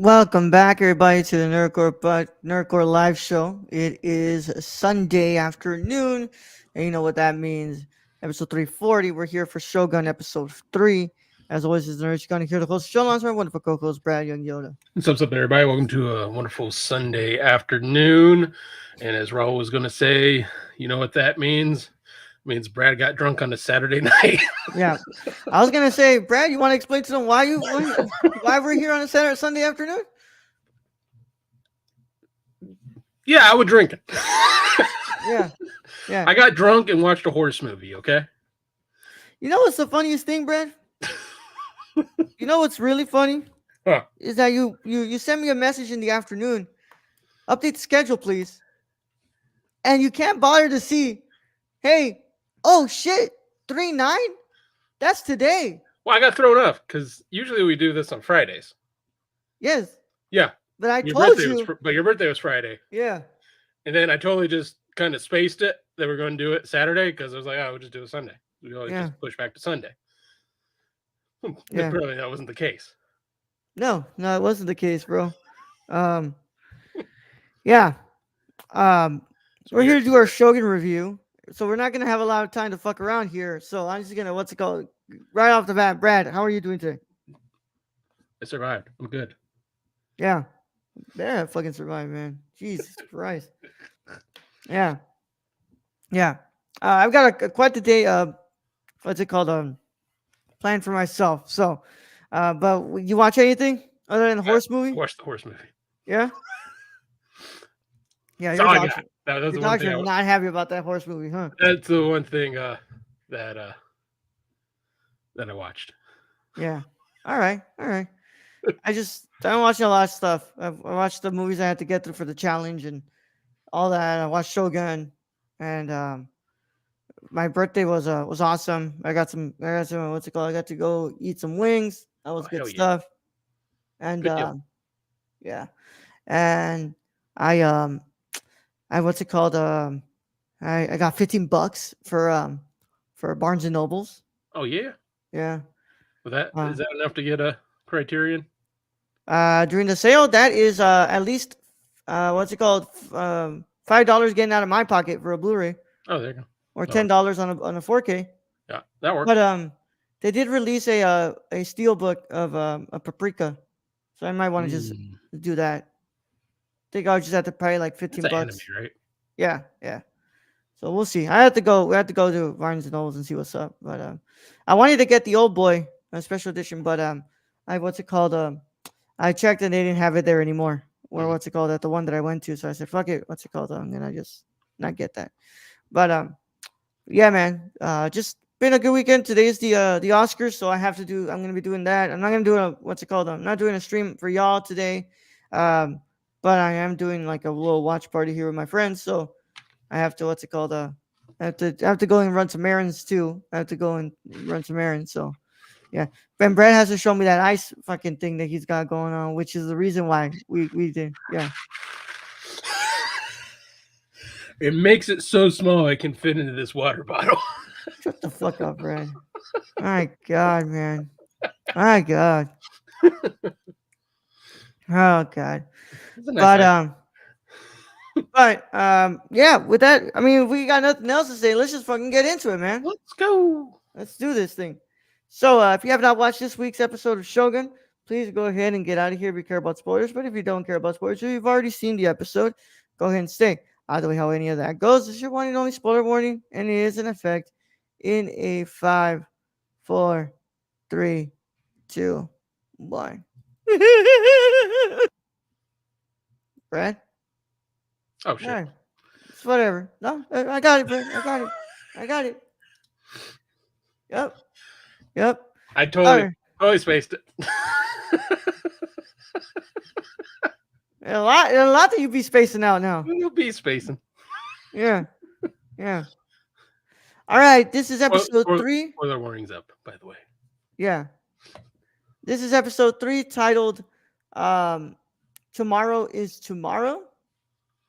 Welcome back, everybody, to the Nerdcore live show. It is Sunday afternoon, and you know what that means. Episode 340. We're here for Shogun episode 3. As always, is the Nerd Gonna here to host the show alongside my wonderful co-host Brad Young Yoda. What's up, everybody? Welcome to a wonderful Sunday afternoon. And as Raul was going to say, you know what that means? It means Brad got drunk on a Saturday night. Yeah, I was gonna say, Brad, you want to explain to them why we're here on a Sunday afternoon? Yeah, I was drinking. Yeah. I got drunk and watched a horse movie. Okay. You know what's the funniest thing, Brad? You know what's really funny? Huh. Is that you send me a message in the afternoon, update the schedule, please. And you can't bother to see, hey, oh shit, 3/9? That's today. Well, I got thrown off because usually we do this on Fridays. Yes. Yeah. But I told you. But your birthday was Friday. Yeah. And then I totally just kind of spaced it that we're going to do it Saturday because I was like, oh, we'll just do it Sunday. We always just push back to Sunday. Apparently that wasn't the case. No, it wasn't the case, bro. Yeah. We're here to do our Shogun review, so we're not gonna have a lot of time to fuck around here. So I'm just gonna right off the bat. Brad, how are you doing today? I survived. I'm good. Yeah, I fucking survived, man. Jesus Christ. Yeah. I've got quite the day. What's it called? Planned for myself. So, but you watch anything other than the horse movie? Watch the horse movie. Yeah. Yeah. That's all I got. That's your dogs are not happy about that horse movie, huh? That's the one thing that I watched. Yeah. All right. I'm watching a lot of stuff. I watched the movies I had to get through for the challenge and all that. I watched Shogun, and my birthday was awesome. I got some what's it called? I got to go eat some wings. That was good stuff. And yeah. And I what's it called? I got $15 for Barnes and Nobles. Oh yeah. Yeah. Well, is that enough to get a Criterion? During the sale, that is at least what's it called? $5 getting out of my pocket for a Blu-ray. Oh, there you go. Or $10 on a 4K. Yeah, that works. But they did release a steelbook of a Paprika, so I might want to just do that. I think I'll just have to pay like $15. Anime, right? Yeah. So we'll see. We have to go to Barnes and Nobles and see what's up. But I wanted to get the Old Boy special edition, but I checked and they didn't have it there anymore. Or what's it called? At the one that I went to. So I said, fuck it. What's it called? I'm gonna just not get that. But yeah, man. Just been a good weekend. Today is the Oscars, so I'm gonna be doing that. I'm not gonna do I'm not doing a stream for y'all today. But I am doing like a little watch party here with my friends. So I have to I have to go and run some errands too. I have to go and run some errands. So yeah. Ben Brad has to show me that ice fucking thing that he's got going on, which is the reason why we did. Yeah. It makes it so small I can fit into this water bottle. Shut the fuck up, Brad. My God, man. My God. Oh God. But yeah, with that, I mean, we got nothing else to say. Let's just fucking get into it, man. Let's go. Let's do this thing. So if you have not watched this week's episode of Shogun, please go ahead and get out of here if you care about spoilers. But if you don't care about spoilers, or you've already seen the episode, go ahead and stay. Either way, how any of that goes, this is your one and only spoiler warning, and it is in effect in a 5, 4, 3, 2, 1. Brad? Oh shit. Right. It's whatever. No, I got it, Brad. I got it. Yep. I totally spaced it. A lot that you be spacing out now. You'll be spacing. Yeah. All right, this is episode 3. Spoiler warnings up, by the way. Yeah. This is episode 3 titled Tomorrow is Tomorrow.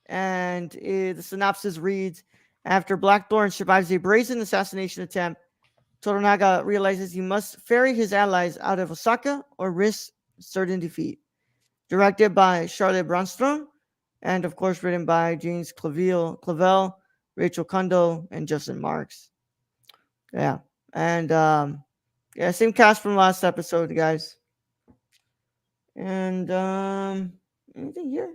And the synopsis reads, after Blackthorn survives a brazen assassination attempt, Toranaga realizes he must ferry his allies out of Osaka or risk certain defeat. directed by Charlotte Brunstrom, and of course written by James Clavell, Rachel Kundo, and Justin Marks. Yeah, and yeah, same cast from last episode, guys. And anything here?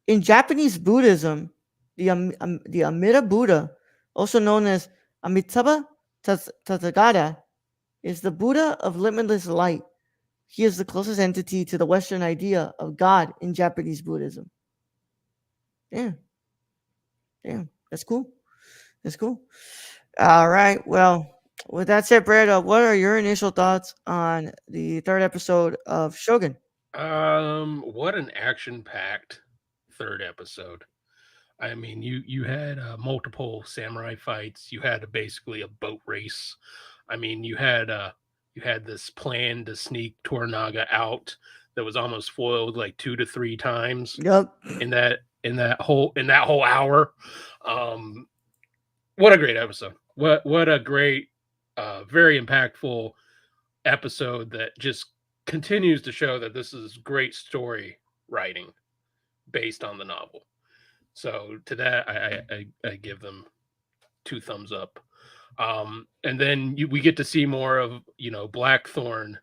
In Japanese Buddhism, the Amida Buddha, also known as Amitabha Tathagata, is the Buddha of limitless light. He is the closest entity to the Western idea of God in Japanese Buddhism. Yeah, yeah, that's cool. That's cool. All right. Well, with that said, Brad, what are your initial thoughts on the third episode of Shogun? What an action-packed third episode. I mean, you had multiple samurai fights. You had basically a boat race. I mean, you had this plan to sneak Toranaga out that was almost foiled like 2 to 3 times Yep. in that whole hour. Um, what a great episode! What a great, very impactful episode that just continues to show that this is great story writing based on the novel. So to that, I give them 2 thumbs up. And then we get to see more of Blackthorn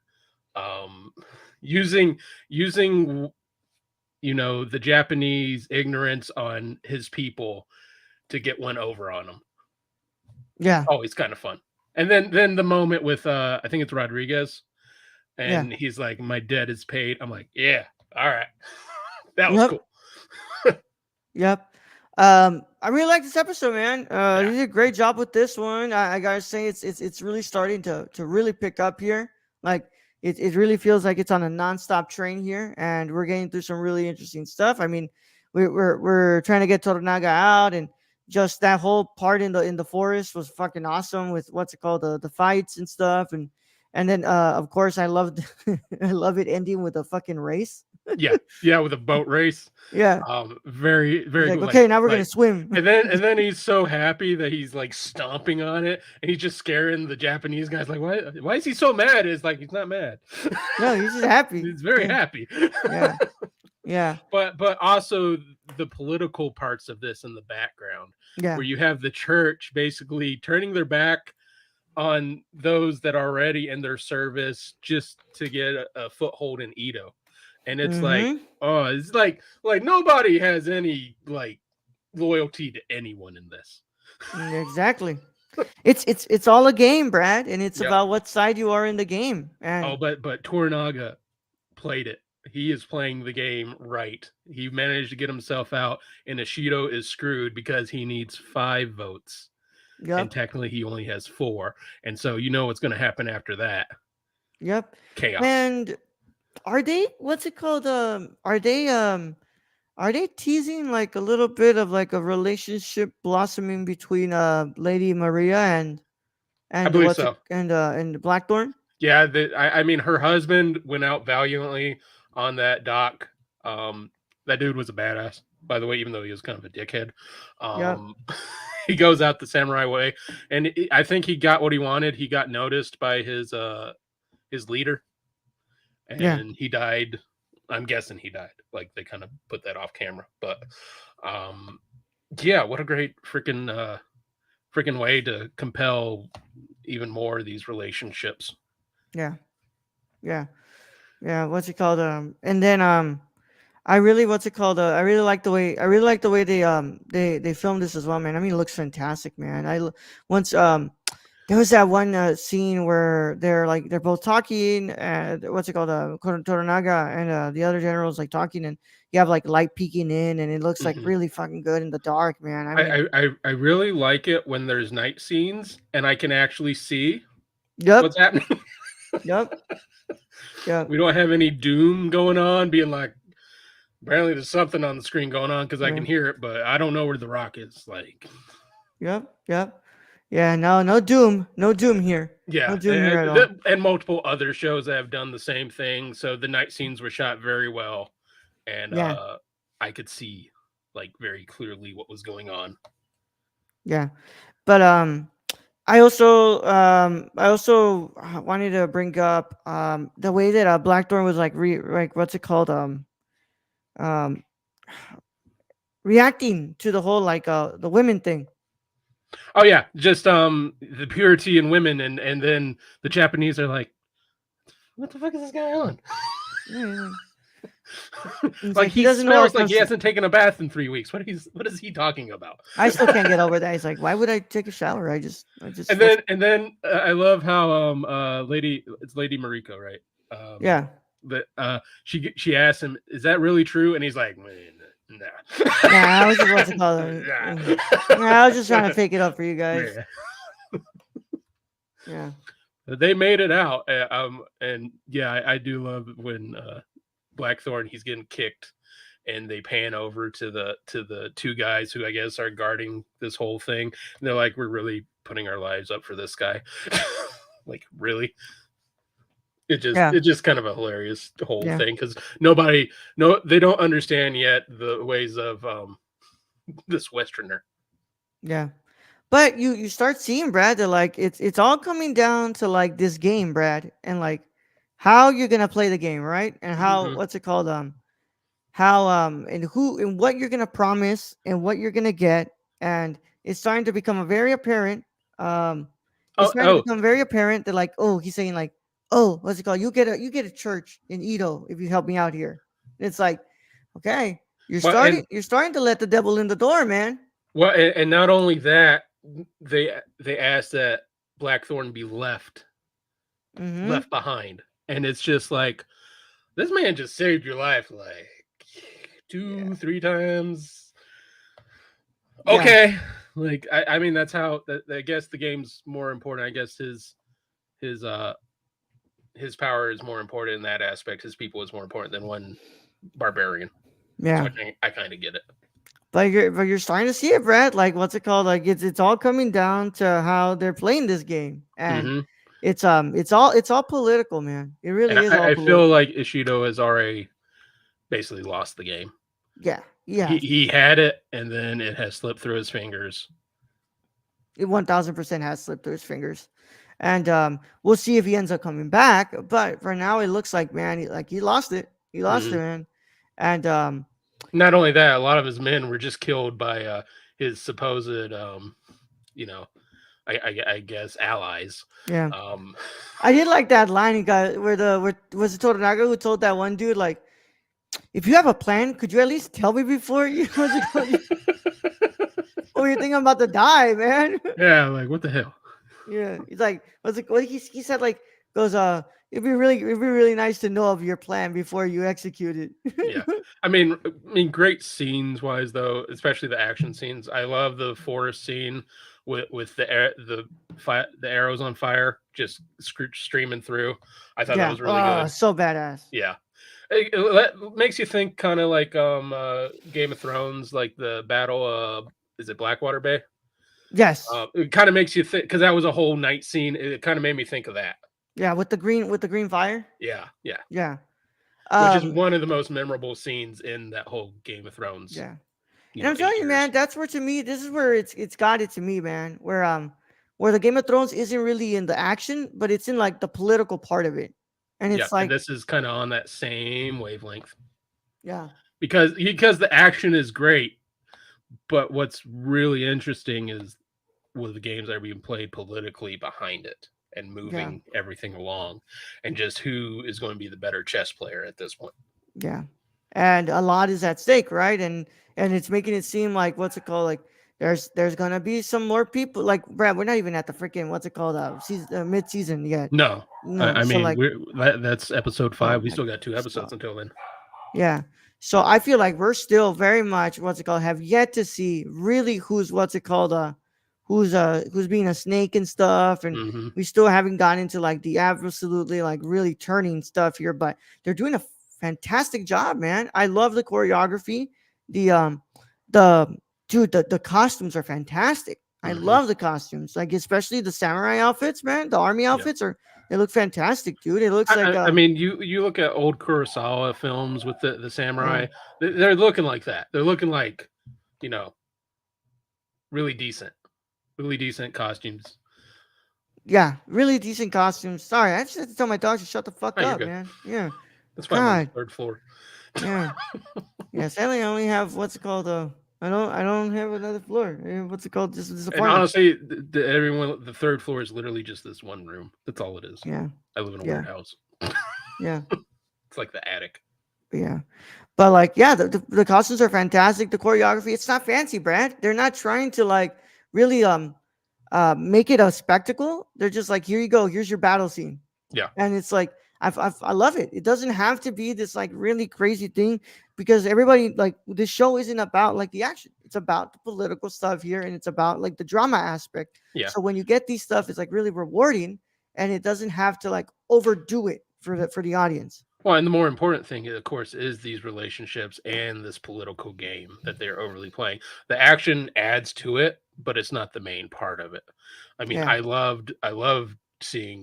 um, using the Japanese ignorance on his people to get one over on them. Yeah. Always kind of fun. And then the moment with I think it's Rodriguez, Yeah. and he's like, "My debt is paid." I'm like, "Yeah, all right." That was Yep. cool. Yep. I really like this episode, man. You Yeah. did a great job with this one. I gotta say, it's really starting to really pick up here. Like it really feels like it's on a nonstop train here, and we're getting through some really interesting stuff. I mean, we're trying to get Toranaga out, and just that whole part in the forest was fucking awesome with what's it called, the fights and stuff, and then of course I loved I love it ending with a fucking race. Yeah, yeah, with a boat race. Yeah, Very, he's very like, cool. okay, now we're gonna swim. And then he's so happy that he's like stomping on it, and he's just scaring the Japanese guys. Like, why is he so mad? It's like he's not mad. No, he's just happy. He's very Yeah, happy. yeah, yeah, But also the political parts of this in the background, yeah. where you have the church basically turning their back on those that are already in their service just to get a foothold in Edo. And it's like, Mm-hmm. oh, it's like nobody has any like loyalty to anyone in this. Exactly. It's all a game, Brad, and it's Yep. about what side you are in the game. Oh, And but Toranaga played it. He is playing the game right. He managed to get himself out, and Ishido is screwed because he needs 5 votes, and yep, technically he only has 4. And so you know what's going to happen after that? yep. Chaos. And are they what's it called? Are they teasing like a little bit of like a relationship blossoming between Lady Maria I and believe so. and Blackthorn? Yeah, I mean, her husband went out valiantly on that dock. That dude was a badass, by the way, even though he was kind of a dickhead. Yep. Um, he goes out the samurai way, and I think he got what he wanted. He got noticed by his leader, Yeah. and he died. I'm guessing he died. Like they kind of put that off camera, but um, yeah, what a great freaking way to compel even more of these relationships. Yeah. Yeah. Yeah. What's it called? And then I really what's it called? I really like the way they filmed this as well, man. I mean, it looks fantastic, man. Once there was that one scene where they're both talking. What's it called? Toranaga and the other generals like talking, and you have like light peeking in, and it looks like Mhm. really fucking good in the dark, man. I mean, I really like it when there's night scenes and I can actually see what's yep, happening. yep, yep, We don't have any doom going on, being like, apparently there's something on the screen going on because I yeah, can hear it, but I don't know where the rock is. Like, yep, yep, yeah. No, no doom, no doom here, no yeah, doom here at all. and multiple other shows that have done the same thing. So the night scenes were shot very well, and Yeah, I could see like very clearly what was going on. yeah, but I also wanted to bring up the way that Blackthorn was like what's it called um reacting to the whole like the women thing. Oh yeah, just the purity in women, and then the Japanese are like, what the fuck is this guy on? Yeah, he's Like like he he doesn't know smells what like he consti- hasn't taken a bath in 3 weeks. What is he talking about? I still can't get over that. He's like, why would I take a shower? I just what's I love how lady it's Lady Mariko, right? Um yeah. but she asked him, "Is that really true?" And he's like, "Man, Nah, nah." I was just what's it called? Nah, I was just trying to fake it up for you guys. Yeah. Yeah. They made it out, and yeah, I do love when Blackthorn he's getting kicked, and they pan over to the two guys who I guess are guarding this whole thing. And they're like, "We're really putting our lives up for this guy." Like, really? Yeah. It's just kind of a hilarious whole Yeah. thing because nobody no they don't understand yet the ways of this Westerner. Yeah. But you start seeing Brad that like it's all coming down to like this game, Brad, and like how you're gonna play the game, right? And how Hmm. what's it called? How and who and what you're gonna promise and what you're gonna get, and it's starting to become a very apparent. Um, it's Oh, starting to oh, become very apparent that like oh he's saying like oh what's it called? You get a church in Edo if you help me out here. And it's like okay well, you're starting to let the devil in the door, man. and not only that, they asked that Blackthorn be Mm-hmm. left behind, and it's just like this man just saved your life like Yeah. 2 3 times. Yeah. Okay, like I mean that's how that I guess the game's more important. I guess his uh his power is more important in that aspect. His people is more important than one barbarian. So Yeah. I kind of get it. But you're starting to see it, Brad. Like what's it called? Like it's all coming down to how they're playing this game, and Hmm. it's all political, man. It And really is all I feel political. like Ishido has already basically lost the game. Yeah, yes, He had it, and then it has slipped through his fingers. it 1,000% has slipped through his fingers, and we'll see if he ends up coming back. But for now, it looks like man, he lost it. He lost it, Hmm. man. And Not only that, a lot of his men were just killed by his supposed, you know, I guess allies. yeah, Um, I did like that line he got where was it Toranaga who told that one dude like, if you have a plan, could you at least tell me before you what's it called? Oh, you're thinking I'm about to die, man. yeah, like what the hell? Yeah, he's like, what's it? What he said like goes, it'd be really nice to know of your plan before you execute Yeah, it. I mean, great scenes wise though, especially the action scenes. I love the forest scene with the arrows on fire just streaming through. I thought that Yeah, was really oh, good. so badass. Yeah, that makes you think kind of like Game of Thrones, like the battle. Is it Blackwater Bay? Yes, It kind of makes you think because that was a whole night scene. It kind of made me think of that. yeah, with the green fire. Yeah, yeah. Yeah, Which is um, one of the most memorable scenes in that whole Game of Thrones. yeah. And I'm telling Eight you, years. man, that's where to me, this is where it's got it to me, man. Where the Game of Thrones isn't really in the action, but it's in like the political part of it, and Yeah, it's and like, this is kind of on that same wavelength yeah, because the action is great, but what's really interesting is with the games that are being played politically behind it and yeah, moving everything along, and just who is going to be the better chess player at this point. yeah, and a lot is at stake, right? And it's making it seem like what's it called? Like there's gonna be some more people. Like Brad, we're not even at the freaking what's it called? Season mid season yet. No, No, I so mean like, that's episode oh 5. We my, still got 2 episodes stop. until then. Yeah. So I feel like we're still very much what's it called? Have yet to see really who's what's it called? Who's being a snake and stuff, and Hmm. we still haven't gotten into like the absolutely like really turning stuff here, but they're doing a fantastic job, man. I love the choreography. The the dude, the costumes are fantastic. I Hmm. love the costumes, like especially the samurai outfits, man. The army Yeah. outfits are they look fantastic, dude. It looks like I mean, you look at old Kurosawa films with the yeah, samurai, they're looking like that. They're looking like, you know, really decent, really decent costumes. yeah, really decent costumes. Sorry, I just had to tell my dog to shut the Oh, fuck you're up, good. man. Yeah, That's why I'm on the God, third floor. yeah, yeah. Sadly, I only have what's it called? I don't have another floor. What's it called? This And apartment. honestly, everyone, the third floor is literally just this one room. That's all it is. Yeah, I live in a weird yeah, house. yeah, It's like the attic. yeah. But like, yeah, the costumes are fantastic. The choreography, it's not fancy, Brad. They're not trying to like really make it a spectacle. They're just like, here you go, here's your battle scene. Yeah, And it's like I love it. It doesn't have to be this like really crazy thing because everybody like this show isn't about like the action. It's about the political stuff here and it's about like the drama aspect. yeah. So when you get these stuff, it's like really rewarding and it doesn't have to like overdo it for the audience. Well, and the more important thing, of course, is these relationships and this political game that they're overly playing. The action adds to it, but it's not the main part of it. I mean, Yeah. I loved seeing,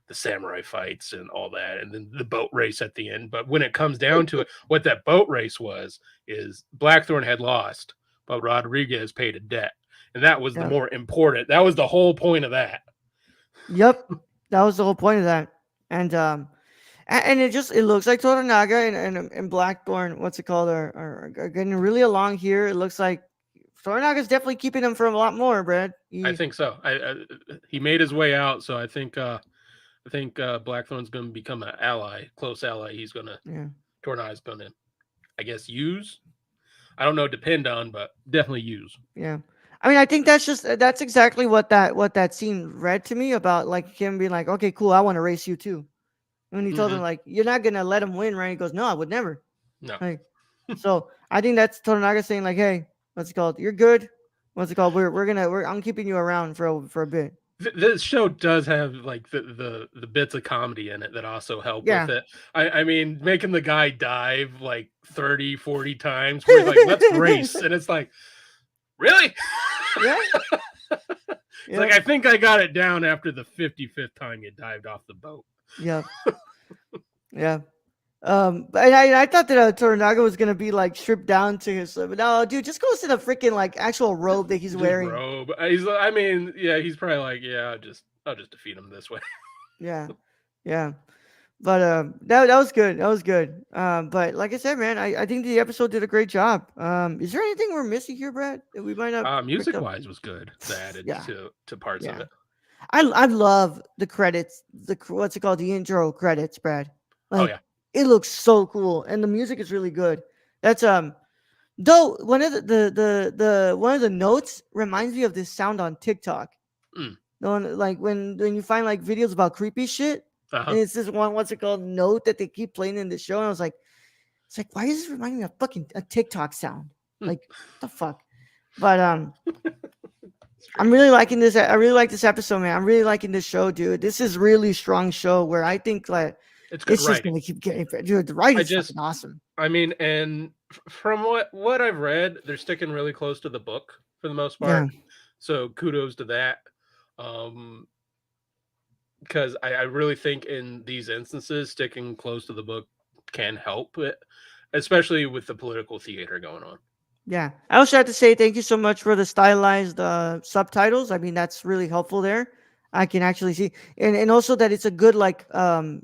the samurai fights and all that, and then the boat race at the end. But when it comes down to it, what that boat race was is Blackthorn had lost, but Rodriguez paid a debt, and that was the Yeah. more important. That was the whole point of that. Yep. That was the whole point of that. And and it looks like Toranaga and Blackthorn, what's it called, are getting really along here. It looks like Toranaga's definitely keeping them for a lot more, Brad. I think so. He made his way out, so I think Blackthorn's going to become an ally, close ally. He's going to Yeah, Tornai's going to, I guess, use. I don't know, depend on, but definitely use. yeah. I mean, I think that's exactly what that scene read to me about like him being like, okay, cool, I want to race you too. And when he told him Hmm. like, you're not gonna let him win, right? He goes, no, I would never. No, Like, so I think that's Toranaga saying like, hey, what's it called? You're good. What's it called? I'm keeping you around for a bit. this show does have like the bits of comedy in it that also help with Yeah. it. I mean, making the guy dive like 30, 40 times where he's like, let's race. And it's like, really? Yeah. It's like, Yep. I think I got it down after the 55th time you dived off the boat. Yep. Yeah. But I thought that Toranaga was gonna be like stripped down to his. But no, dude, just goes to the freaking like actual robe that he's Just wearing. robe. I mean, yeah, he's probably like, yeah, I'll just defeat him this way. Yeah, yeah. But that was good. That was good. But like I said, man, I think the episode did a great job. Is there anything we're missing here, Brad, that we might have picked Music up? wise was good. That added Yeah, to parts of yeah. it. I love the credits. What's it called? The intro credits, Brad. Oh Like yeah. it looks so cool, and the music is really good. That's though one of the one of the notes reminds me of this sound on TikTok. Mm. The one like when you find like videos about creepy shit, Uh-huh. and it's this one what's it called note that they keep playing in the show, and I was like, it's like why is this reminding me of fucking a TikTok sound? Hmm. Like the fuck. But I'm Strange. really liking this. I really like this episode, man. I'm really liking this show, dude. This is really strong show where I think like It's good it's just writing. gonna keep getting better. Dude, the writing's just fucking awesome. I mean, and from what I've read, they're sticking really close to the book for the most Yeah, part. So kudos to that. Um, because I really think in these instances, sticking close to the book can help it, especially with the political theater going on. yeah. I also have to say thank you so much for the stylized subtitles. I mean, that's really helpful there. I can actually see, and also that it's a good like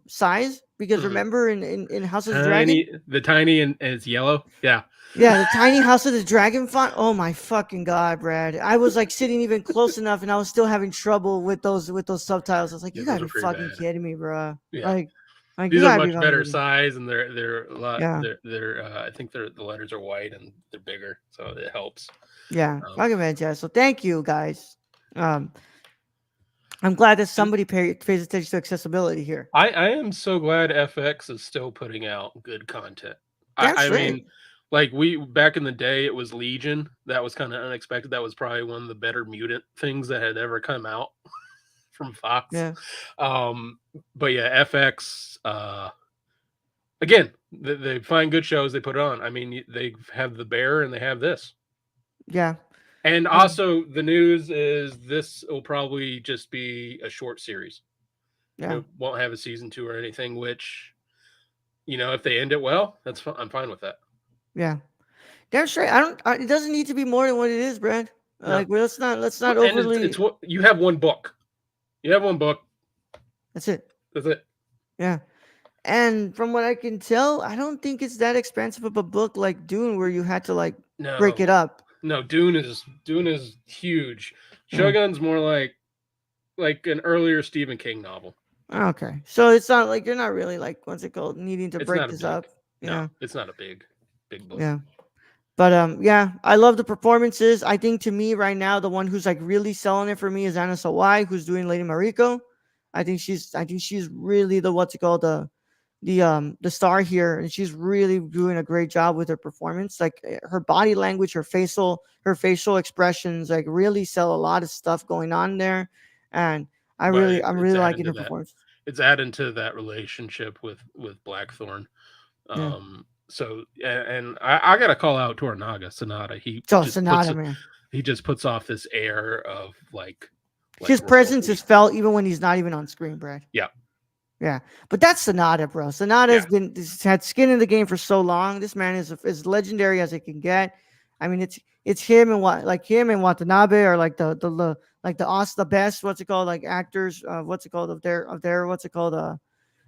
size because Mhm. remember in House of the Dragon, Tiny and it's yellow. Yeah, yeah, the tiny House of the Dragon font. Oh my fucking god, Brad! I was like sitting even close enough, and I was still having trouble with those subtitles. I was like, yeah, you those gotta are be pretty fucking bad. kidding me, bro. Yeah, Like you these are gotta be much fucking better kidding me. size, and they're a lot. Yeah, I think the letters are white and they're bigger, so it helps. yeah, Um, fucking fantastic. So thank you guys. Um, I'm glad that and somebody pays attention to accessibility here. I am so glad FX is still putting out good content. Damn I straight. mean, like we back in the day, it was Legion. That was kind of unexpected. That was probably one of the better mutant things that had ever come out from Fox. Yeah, Um, but yeah, FX. Again, they find good shows, they put it on. I mean, they have the Bear and they have this. yeah, And um, also, the news is this will probably just be a short series. yeah, It won't have a season 2 or anything. Which, if they end it well, that's fine. I'm fine with that. yeah. Damn straight. I don't. It doesn't need to be more than what it is, Brad. No, Like, well, let's not and it's overly. what you have one book. You have one book. That's it. That's it. Yeah. And from what I can tell, I don't think it's that expensive of a book like Dune, where you had to like break it No, up. no. Dune is huge. Yeah. Shogun's more like an earlier Stephen King novel. Okay. So it's not like you're not really like what's it called needing to It's break not a this big. up. No, Yeah. it's not a big book. Yeah. But yeah, I love the performances. I think to me right now, the one who's like really selling it for me is Anna Sawai, who's doing Lady Mariko. I think she's really the what's it called the star here, and she's really doing a great job with her performance. Like her body language, her facial expressions, like really sell a lot of stuff going on there. And But I'm it's really adding liking to her that. performance. It's adding to that relationship with Blackthorn. Yeah. And I gotta call out Toranaga Sonata. So Sonata, man. He just puts off this air of like His presence royalty. is felt even when he's not even on screen, Brad. Yeah, Yeah, but that's Sonata, bro. Sonata yeah, has had skin in the game for so long. This man is as legendary as it can get. I mean, it's him and him and Watanabe are like the best what's it called like actors what's it called of their what's it called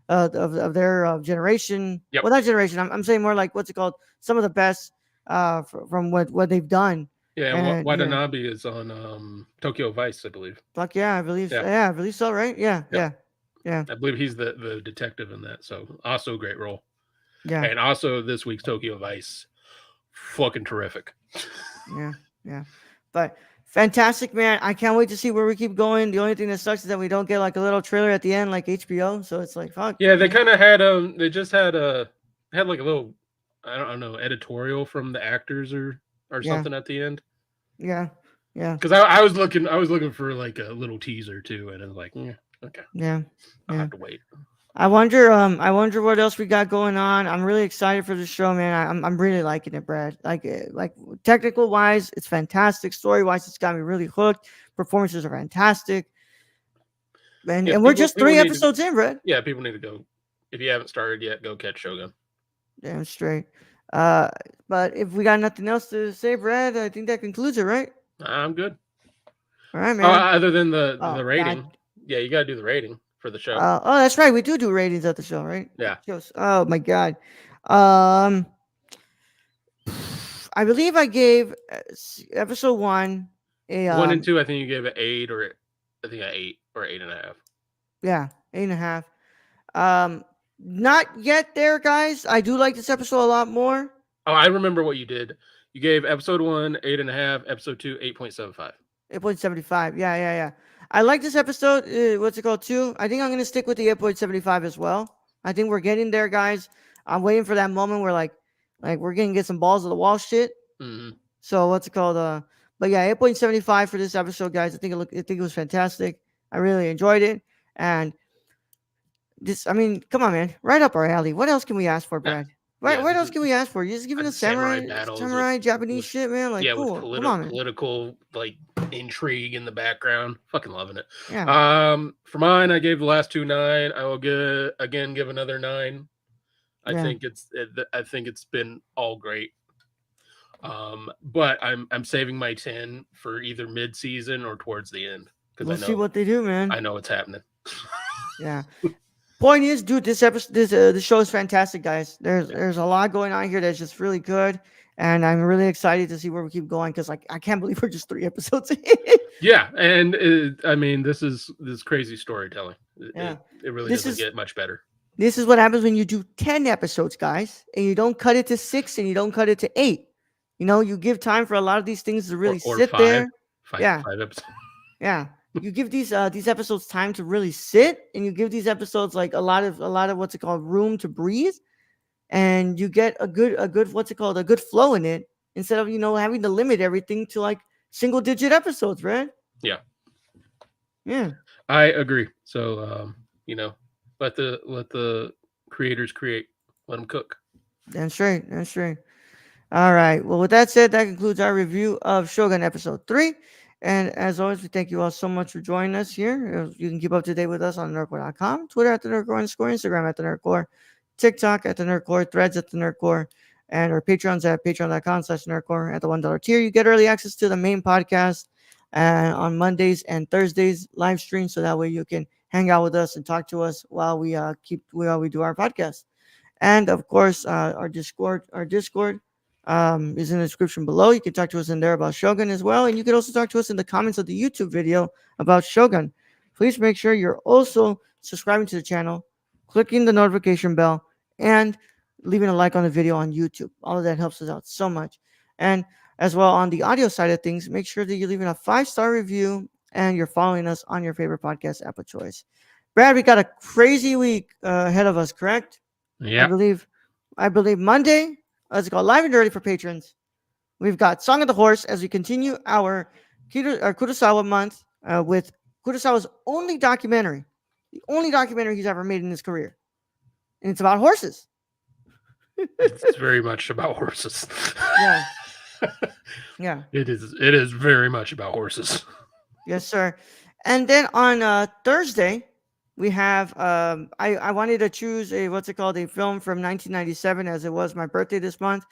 of their generation. yep, Well, not generation. I'm saying more like what's it called some of the best from what they've done. yeah. And And Watanabe is on Tokyo Vice, I believe. fuck yeah, I believe so. Yeah, Yeah, I believe so. Right? Yeah, yep. yeah, yeah, I believe he's the detective in that. So also a great role. yeah. And also this week's Tokyo Vice, fucking terrific. Yeah, yeah. But fantastic, man. I can't wait to see where we keep going. The only thing that sucks is that we don't get like a little trailer at the end, like HBO. So it's like, fuck. Yeah, they kind of had they just had like a little I don't know editorial from the actors or Yeah, something at the end. yeah, yeah, Because I was looking for like a little teaser too, and I was like, yeah, okay, yeah, I'll yeah. have to wait. I wonder what else we got going on. I'm really excited for the show, man. I'm really liking it, Brad. Like technical wise, it's fantastic. Story wise, it's got me really hooked. Performances are fantastic, and Yeah, and we're people just people three need to episodes in, Brad. people need to go. If you haven't started yet, go catch Shogun. Damn straight. Uh, but if we got nothing else to say, Brad, I think that concludes it, right? I'm good. All right, Oh, man. other than the Oh God. rating, yeah, you gotta do the rating for the show. Oh, that's right. We do ratings at the show, right? Yeah, Shows. Oh my God. Um, I believe I gave episode one a 1 and 2, I think you gave it 8 or I think 8 or 8.5. yeah 8.5. Um, not yet there, guys. I do like this episode a lot more. Oh, I remember what you did. You gave episode 1 8.5, episode 2 8.75. 8.75. Yeah, yeah, yeah. I like this episode. What's it called too? I think I'm gonna stick with the 8.75 as well. I think we're getting there, guys. I'm waiting for that moment where like we're gonna get some balls of the wall shit. Mm-hmm. So what's it called? But yeah, 8.75 for this episode, guys. I think it was fantastic. I really enjoyed it, and this. I mean, come on, man, right up our alley. What else can we ask for, Brad? Right, Yeah, what this else is can we ask for? You're just giving us samurai battles samurai Japanese with shit, man. Like, with cool. Come on, man. political like intrigue in the background. Fucking loving it. Yeah, For mine, I gave the last 2 9. I will give another 9. yeah. I think it's been all great. But I'm saving my 10 for either mid season or towards the end because We'll see what they do, man. I know it's happening. Yeah. Point is, dude, this show is fantastic, guys. There's a lot going on here that's just really good, and I'm really excited to see where we keep going because like I can't believe we're just 3 episodes in. Yeah, and I mean this is crazy storytelling. Yeah. It really This doesn't is get much better. this is what happens when you do 10 episodes, guys, and you don't cut it to 6 and you don't cut it to 8. You know, you give time for a lot of these things to really Or sit there. Yeah. 5 episodes. Yeah. You give these episodes time to really sit, and you give these episodes like a lot of what's it called room to breathe, and you get a good what's it called a good flow in it instead of having to limit everything to like single digit episodes, right? Yeah, Yeah. I agree. So let the creators create. Let them cook. That's straight. That's straight. All right. Well, with that said, that concludes our review of Shogun episode 3. And as always, we thank you all so much for joining us here. You can keep up to date with us on nerdcore.com, Twitter at the Nerdcore _ Instagram at the Nerdcore, TikTok at the Nerdcore, Threads at the Nerdcore, and our Patreons at patreon.com/Nerdcore. At the $1 tier, you get early access to the main podcast and on Mondays and Thursdays live stream, so that way you can hang out with us and talk to us while we do our podcast. And of course, our Discord is in the description below. You can talk to us in there about Shogun as well, and you can also talk to us in the comments of the YouTube video about Shogun. Please make sure you're also subscribing to the channel, clicking the notification bell, and leaving a like on the video on YouTube. All of that helps us out so much. And as well on the audio side of things, make sure that you're leaving a 5-star review and you're following us on your favorite podcast app of choice. Brad, we got a crazy week ahead of us, correct? I Yeah. believe I believe Monday, let's go live and dirty for patrons. We've got Song of the Horse as we continue our Kurosawa month with Kurosawa's the only documentary he's ever made in his career, and it's about horses. It's very much about horses. Yeah, yeah, It is very much about horses. yes, sir. And then on Thursday, we have I wanted to choose a film from 1997 as it was my birthday this month.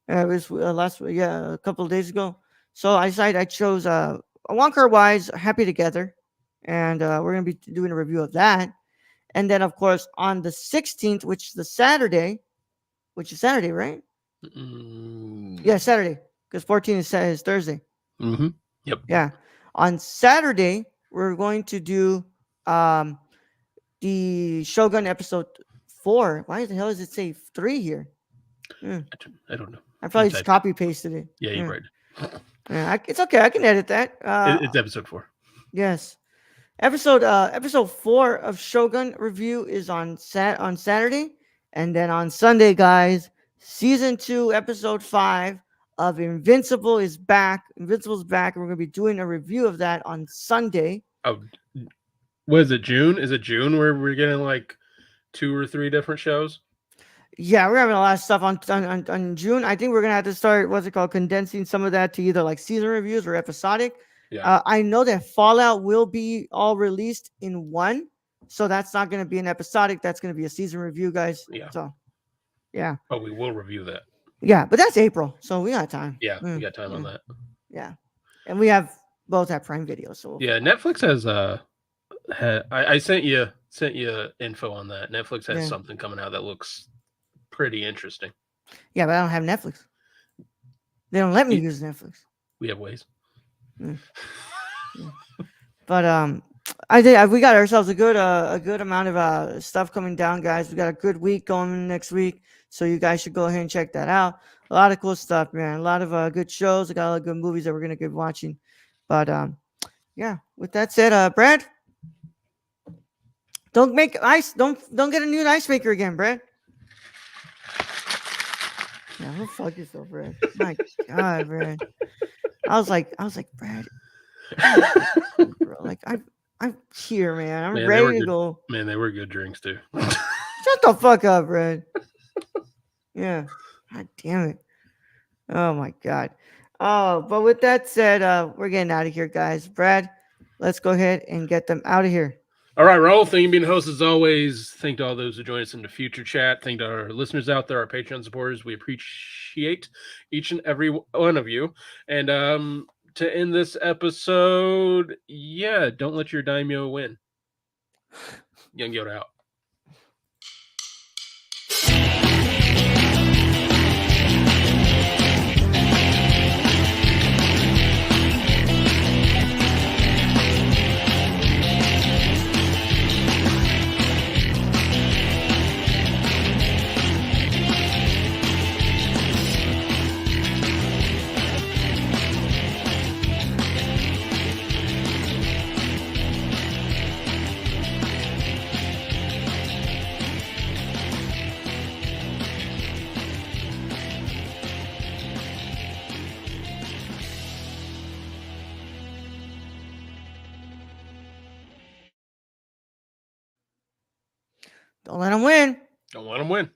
It was a couple of days ago. So I chose Wonka Wise, Happy Together, and we're gonna be doing a review of that. And then of course on the 16th, which is Saturday, right? Yeah, Saturday, because 14 is Thursday. Mm-hmm. Yep. Yeah, on Saturday we're going to do um the Shogun episode 4. Why the hell does it say 3 here? I don't know. I probably You just typed copy pasted it. Yeah, you Yeah. right. Yeah, it's okay. I can edit that. It's episode 4. Yes. Episode 4 of Shogun review is on Saturday, and then on Sunday, guys, season 2, episode 5 of Invincible is back. Invincible's back, and we're gonna be doing a review of that on Sunday. Oh, what is it? June? Is it June where we're getting like 2 or 3 different shows? Yeah, we're having a lot of stuff on June. I think we're gonna have to start condensing some of that to either like season reviews or episodic. Yeah. I know that Fallout will be all released in one, so that's not gonna be an episodic. That's gonna be a season review, guys. Yeah. So, yeah. But we will review that. Yeah, but that's April, so we got time. Yeah, we got time on that. Yeah, and we have both have Prime Video, so Yeah, Netflix has I sent you info on that. Netflix has something coming out that looks pretty interesting. Yeah, but I don't have Netflix. They don't let me use Netflix. We have ways. Yeah. But I think we got ourselves a good amount of stuff coming down, guys. We got a good week going next week, so you guys should go ahead and check that out. A lot of cool stuff, man. A lot of good shows. I got a lot of good movies that we're gonna get watching. But yeah. With that said, Brad, don't make ice. Don't get a new ice maker again, Brad. Yeah, go fuck yourself, Brad. My God, Brad. I was like, Brad. Bro, like I'm here, man. I'm ready to go. Man, they were good drinks too. Shut the fuck up, Brad. Yeah. God damn it. Oh my God. Oh, but with that said, we're getting out of here, guys. Brad, let's go ahead and get them out of here. All right, Raul, thank you for being the host as always. Thank to all those who join us in the future chat. Thank to our listeners out there, our Patreon supporters. We appreciate each and every one of you. And to end this episode, yeah, don't let your daimyo win. Young Yoda out. Don't let them win. Don't let them win.